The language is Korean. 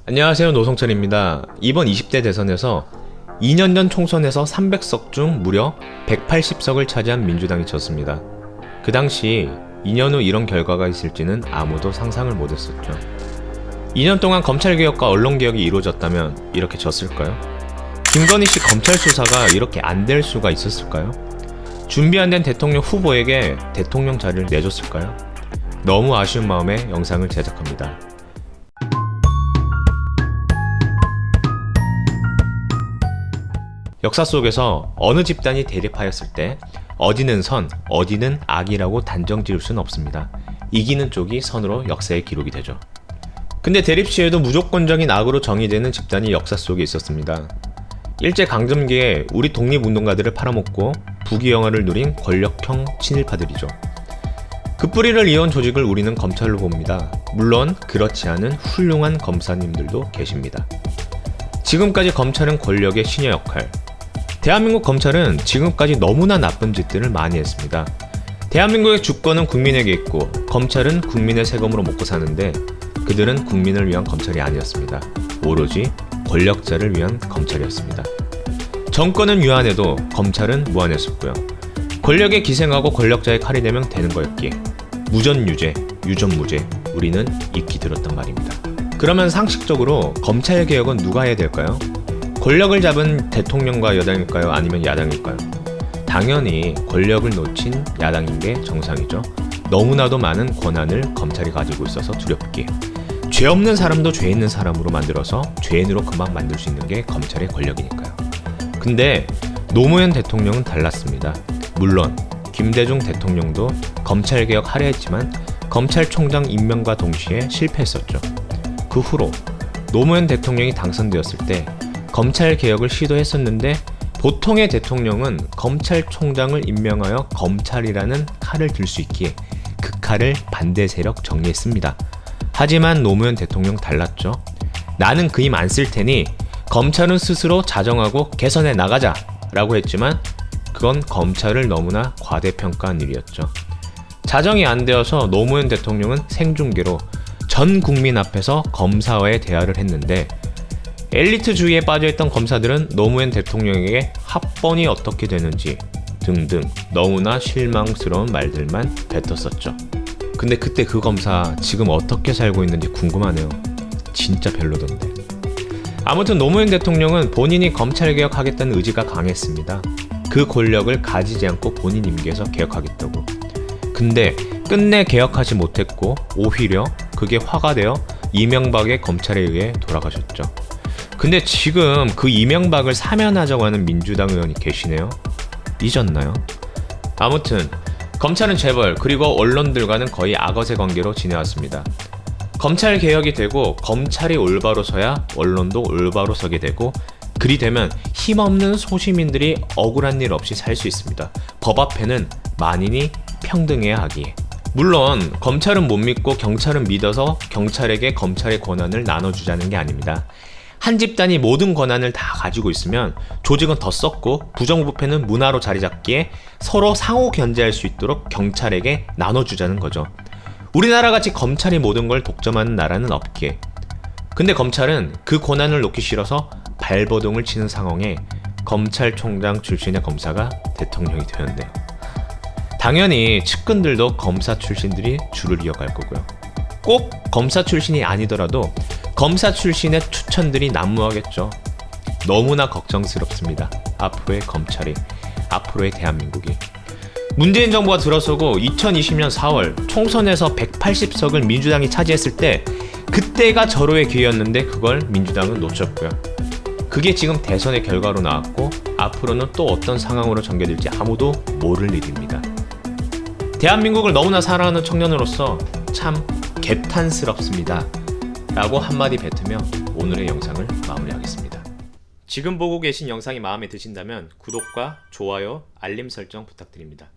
안녕하세요, 노성철입니다. 이번 20대 대선에서 2년 전 총선에서 300석 중 무려 180석을 차지한 민주당이 졌습니다. 그 당시 2년 후 이런 결과가 있을지는 아무도 상상을 못했었죠. 2년 동안 검찰개혁과 언론개혁이 이루어졌다면 이렇게 졌을까요? 김건희 씨 검찰 수사가 이렇게 안 될 수가 있었을까요? 준비 안 된 대통령 후보에게 대통령 자리를 내줬을까요? 너무 아쉬운 마음에 영상을 제작합니다. 역사 속에서 어느 집단이 대립하였을 때 어디는 선, 어디는 악이라고 단정 지을 수는 없습니다. 이기는 쪽이 선으로 역사에 기록이 되죠. 근데 대립 시에도 무조건적인 악으로 정의되는 집단이 역사 속에 있었습니다. 일제강점기에 우리 독립운동가들을 팔아먹고 부귀영화를 누린 권력형 친일파들이죠. 그 뿌리를 이어온 조직을 우리는 검찰로 봅니다. 물론 그렇지 않은 훌륭한 검사님들도 계십니다. 지금까지 검찰은 권력의 신여 역할, 대한민국 검찰은 지금까지 너무나 나쁜 짓들을 많이 했습니다. 대한민국의 주권은 국민에게 있고 검찰은 국민의 세금으로 먹고 사는데 그들은 국민을 위한 검찰이 아니었습니다. 오로지 권력자를 위한 검찰이었습니다. 정권은 유한해도 검찰은 무한했었고요. 권력에 기생하고 권력자의 칼이 되면 되는 거였기에 무전유죄, 유전무죄 우리는 익히 들었단 말입니다. 그러면 상식적으로 검찰개혁은 누가 해야 될까요? 권력을 잡은 대통령과 여당일까요? 아니면 야당일까요? 당연히 권력을 놓친 야당인 게 정상이죠. 너무나도 많은 권한을 검찰이 가지고 있어서 두렵기에 죄 없는 사람도 죄 있는 사람으로 만들어서 죄인으로 그만 만들 수 있는 게 검찰의 권력이니까요. 근데 노무현 대통령은 달랐습니다. 물론 김대중 대통령도 검찰개혁 하려 했지만 검찰총장 임명과 동시에 실패했었죠. 그 후로 노무현 대통령이 당선되었을 때 검찰개혁을 시도했었는데 보통의 대통령은 검찰총장을 임명하여 검찰이라는 칼을 들 수 있기에 그 칼을 반대 세력 정리했습니다. 하지만 노무현 대통령 달랐죠. 나는 그 힘 안 쓸 테니 검찰은 스스로 자정하고 개선해 나가자 라고 했지만 그건 검찰을 너무나 과대평가한 일이었죠. 자정이 안 되어서 노무현 대통령은 생중계로 전 국민 앞에서 검사와의 대화를 했는데 엘리트주의에 빠져있던 검사들은 노무현 대통령에게 합번이 어떻게 되는지 등등 너무나 실망스러운 말들만 뱉었었죠. 근데 그때 그 검사 지금 어떻게 살고 있는지 궁금하네요. 진짜 별로던데. 아무튼 노무현 대통령은 본인이 검찰개혁하겠다는 의지가 강했습니다. 그 권력을 가지지 않고 본인 임기에서 개혁하겠다고. 근데 끝내 개혁하지 못했고 오히려 그게 화가 되어 이명박의 검찰에 의해 돌아가셨죠. 근데 지금 그 이명박을 사면하자고 하는 민주당 의원이 계시네요. 잊었나요? 아무튼 검찰은 재벌 그리고 언론들과는 거의 악어새 관계로 지내왔습니다. 검찰 개혁이 되고 검찰이 올바로 서야 언론도 올바로 서게 되고 그리 되면 힘없는 소시민들이 억울한 일 없이 살 수 있습니다. 법 앞에는 만인이 평등해야 하기에. 물론 검찰은 못 믿고 경찰은 믿어서 경찰에게 검찰의 권한을 나눠주자는 게 아닙니다. 한 집단이 모든 권한을 다 가지고 있으면 조직은 더 썩고 부정부패는 문화로 자리 잡기에 서로 상호 견제할 수 있도록 경찰에게 나눠주자는 거죠. 우리나라같이 검찰이 모든 걸 독점하는 나라는 없기에. 근데 검찰은 그 권한을 놓기 싫어서 발버둥을 치는 상황에 검찰총장 출신의 검사가 대통령이 되었네요. 당연히 측근들도 검사 출신들이 줄을 이어갈 거고요. 꼭 검사 출신이 아니더라도 검사 출신의 추천들이 난무하겠죠. 너무나 걱정스럽습니다. 앞으로의 검찰이, 앞으로의 대한민국이. 문재인 정부가 들어서고 2020년 4월 총선에서 180석을 민주당이 차지했을 때 그때가 절호의 기회였는데 그걸 민주당은 놓쳤고요. 그게 지금 대선의 결과로 나왔고 앞으로는 또 어떤 상황으로 전개될지 아무도 모를 일입니다. 대한민국을 너무나 사랑하는 청년으로서 참 개탄스럽습니다. 라고 한마디 뱉으며 오늘의 영상을 마무리하겠습니다. 지금 보고 계신 영상이 마음에 드신다면 구독과 좋아요, 알림 설정 부탁드립니다.